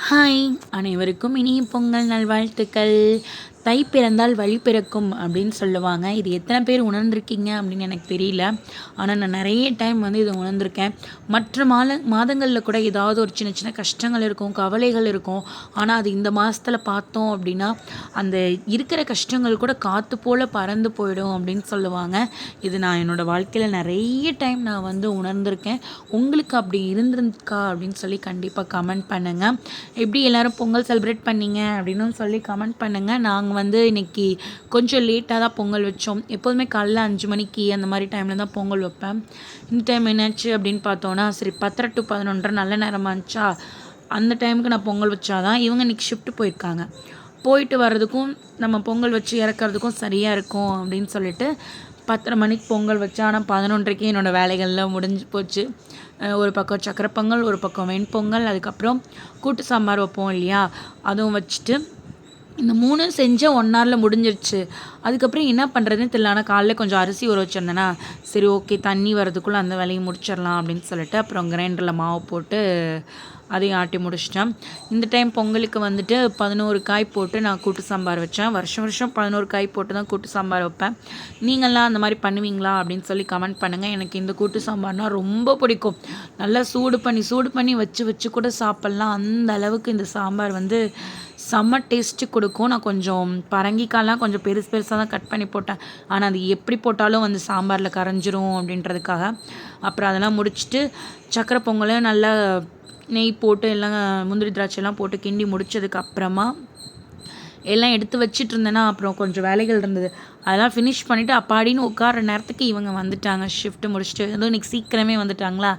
Hi, அனைவருக்கும் இனிய பொங்கல் நல்வாழ்த்துக்கள். தை பிறந்தால் வழி பிறக்கும் அப்படின்னு சொல்லுவாங்க. இது எத்தனை பேர் உணர்ந்திருக்கீங்க அப்படின்னு எனக்கு தெரியல. ஆனால் நான் நிறைய டைம் இதை உணர்ந்திருக்கேன். மற்ற மாதங்களில் கூட ஏதாவது ஒரு சின்ன சின்ன கஷ்டங்கள் இருக்கும், கவலைகள் இருக்கும். ஆனால் அது இந்த மாதத்தில் பார்த்தோம் அப்படின்னா அந்த இருக்கிற கஷ்டங்கள் கூட காற்று போல் பறந்து போயிடும் அப்படின்னு சொல்லுவாங்க. இது நான் என்னோடய வாழ்க்கையில் நிறைய டைம் நான் உணர்ந்திருக்கேன். உங்களுக்கு அப்படி இருந்திருக்கா அப்படின்னு சொல்லி கண்டிப்பாக கமெண்ட் பண்ணுங்கள். எப்படி எல்லோரும் பொங்கல் செலிப்ரேட் பண்ணீங்க அப்படின்னு சொல்லி கமெண்ட் பண்ணுங்கள். நாங்கள் இன்றைக்கி கொஞ்சம் லேட்டாக தான் பொங்கல் வச்சோம். எப்போதுமே காலைல 5 மணிக்கு அந்த மாதிரி டைமில் தான் பொங்கல் வைப்பேன். இந்த டைம் என்னாச்சு அப்படின்னு பார்த்தோன்னா, சரி 10:30 to 11:30 நல்ல நேரமாக இருந்துச்சா, அந்த டைமுக்கு நான் பொங்கல் வச்சாதான் இவங்க இன்றைக்கி ஷிஃப்ட் போயிருக்காங்க. போயிட்டு வர்றதுக்கும் நம்ம பொங்கல் வச்சு இறக்குறதுக்கும் சரியாக இருக்கும் அப்படின்னு சொல்லிட்டு 10:30 மணிக்கு பொங்கல் வச்சா. ஆனால் 11:30க்கு என்னோடய வேலைகள்லாம் முடிஞ்சு போச்சு. ஒரு பக்கம் சக்கரை பொங்கல், ஒரு பக்கம் வெண்பொங்கல், அதுக்கப்புறம் கூட்டு சாம்பார் வைப்போம் இல்லையா, அதுவும் வச்சுட்டு இந்த 3 செஞ்சேன் 1 ஹவரில் முடிஞ்சிருச்சு. அதுக்கப்புறம் என்ன பண்ணுறதுன்னு தெரியல. ஆனால் காலைல கொஞ்சம் அரிசி ஊற வச்சுருந்தேன்னா, சரி ஓகே தண்ணி வரதுக்குள்ளே அந்த வேலையை முடிச்சிடலாம் அப்படின்னு சொல்லிட்டு அப்புறம் கிரைண்டரில் மாவு போட்டு அதையும் ஆட்டி முடிச்சிட்டேன். இந்த டைம் பொங்கலுக்கு 11 காய் போட்டு நான் கூட்டு சாம்பார் வச்சேன். வருஷம் 11 காய் போட்டு தான் கூட்டு சாம்பார் வைப்பேன். நீங்கள்லாம் அந்த மாதிரி பண்ணுவீங்களா அப்படின்னு சொல்லி கமெண்ட் பண்ணுங்கள். எனக்கு இந்த கூட்டு சாம்பார்னால் ரொம்ப பிடிக்கும். நல்லா சூடு பண்ணி வச்சு கூட சாப்பிட்லாம். அந்த அளவுக்கு இந்த சாம்பார் செம்ம டேஸ்ட்டு கொடுக்கும். நான் கொஞ்சம் பரங்கிக்காய்லாம் கொஞ்சம் பெருசாக தான் கட் பண்ணி போட்டேன். ஆனால் அது எப்படி போட்டாலும் சாம்பாரில் கரைஞ்சிரும் அப்படின்றதுக்காக. அப்புறம் அதெல்லாம் முடிச்சுட்டு சக்கரை பொங்கலையும் நல்லா நெய் போட்டு எல்லாம் முந்திரி திராட்சைலாம் போட்டு கிண்டி முடித்ததுக்கப்புறமா எல்லாம் எடுத்து வச்சிட்டு இருந்தேன்னா அப்புறம் கொஞ்சம் வேலைகள் இருந்தது. அதெல்லாம் ஃபினிஷ் பண்ணிவிட்டு அப்பாடின்னு உட்கார நேரத்துக்கு இவங்க வந்துட்டாங்க. ஷிஃப்ட்டு முடிச்சுட்டு அதுவும் இன்றைக்கி சீக்கிரமே வந்துட்டாங்களா.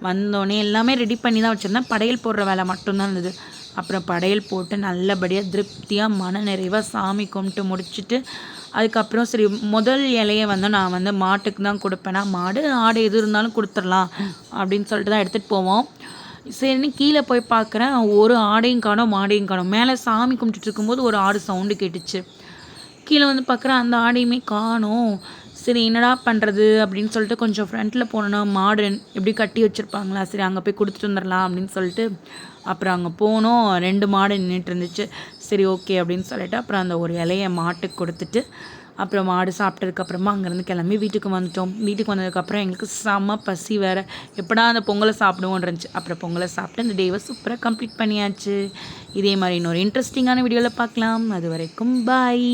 வந்தோடனே எல்லாமே ரெடி பண்ணி தான் வச்சுருந்தேன். படையல் போடுற வேலை மட்டும்தான் இருந்தது. அப்புறம் படையல் போட்டு நல்லபடியாக திருப்தியாக மன நிறைவாக சாமி கும்பிட்டு முடிச்சுட்டு அதுக்கப்புறம் சரி முதல் இலையை நான் மாட்டுக்கு தான் கொடுப்பேன்னா, மாடு ஆடு எது இருந்தாலும் கொடுத்துடலாம் அப்படின்னு சொல்லிட்டு தான் எடுத்துகிட்டு போவோம். சரின்னு கீழே போய் பார்க்குறேன், ஒரு ஆடையும் காணோம் மாடையும் காணோம். மேலே சாமி கும்பிட்டுட்டு இருக்கும்போது ஒரு ஆடு சவுண்டு கேட்டுச்சு. கீழே பார்க்குறேன், அந்த ஆடையுமே காணோம். சரி என்னடா பண்ணுறது அப்படின்னு சொல்லிட்டு கொஞ்சம் ஃப்ரண்ட்டில் போனோன்னா மாடு எப்படி கட்டி வச்சுருப்பாங்களா, சரி அங்கே போய் கொடுத்துட்டு வந்துடலாம் அப்படின்னு சொல்லிட்டு அப்புறம் அங்கே போனோம். 2 மாடு நின்றுட்டு இருந்துச்சு. சரி ஓகே அப்படின்னு சொல்லிட்டு அப்புறம் அந்த ஒரு இலையை மாட்டுக்கு கொடுத்துட்டு அப்புறம் மாடு சாப்பிட்டதுக்கப்புறமா அங்கேருந்து கிளம்பி வீட்டுக்கு வந்துட்டோம். வீட்டுக்கு வந்ததுக்கப்புறம் எங்களுக்கு செம்ம பசி வேறு. எப்படா அந்த பொங்கலை சாப்பிடுவோன்னு இருந்துச்சு. அப்புறம் பொங்கலை சாப்பிட்டு அந்த டேவை சூப்பராக கம்ப்ளீட் பண்ணியாச்சு. இதே மாதிரி இன்னொரு இன்ட்ரெஸ்டிங்கான வீடியோவில் பார்க்கலாம். அது வரைக்கும் பாய்.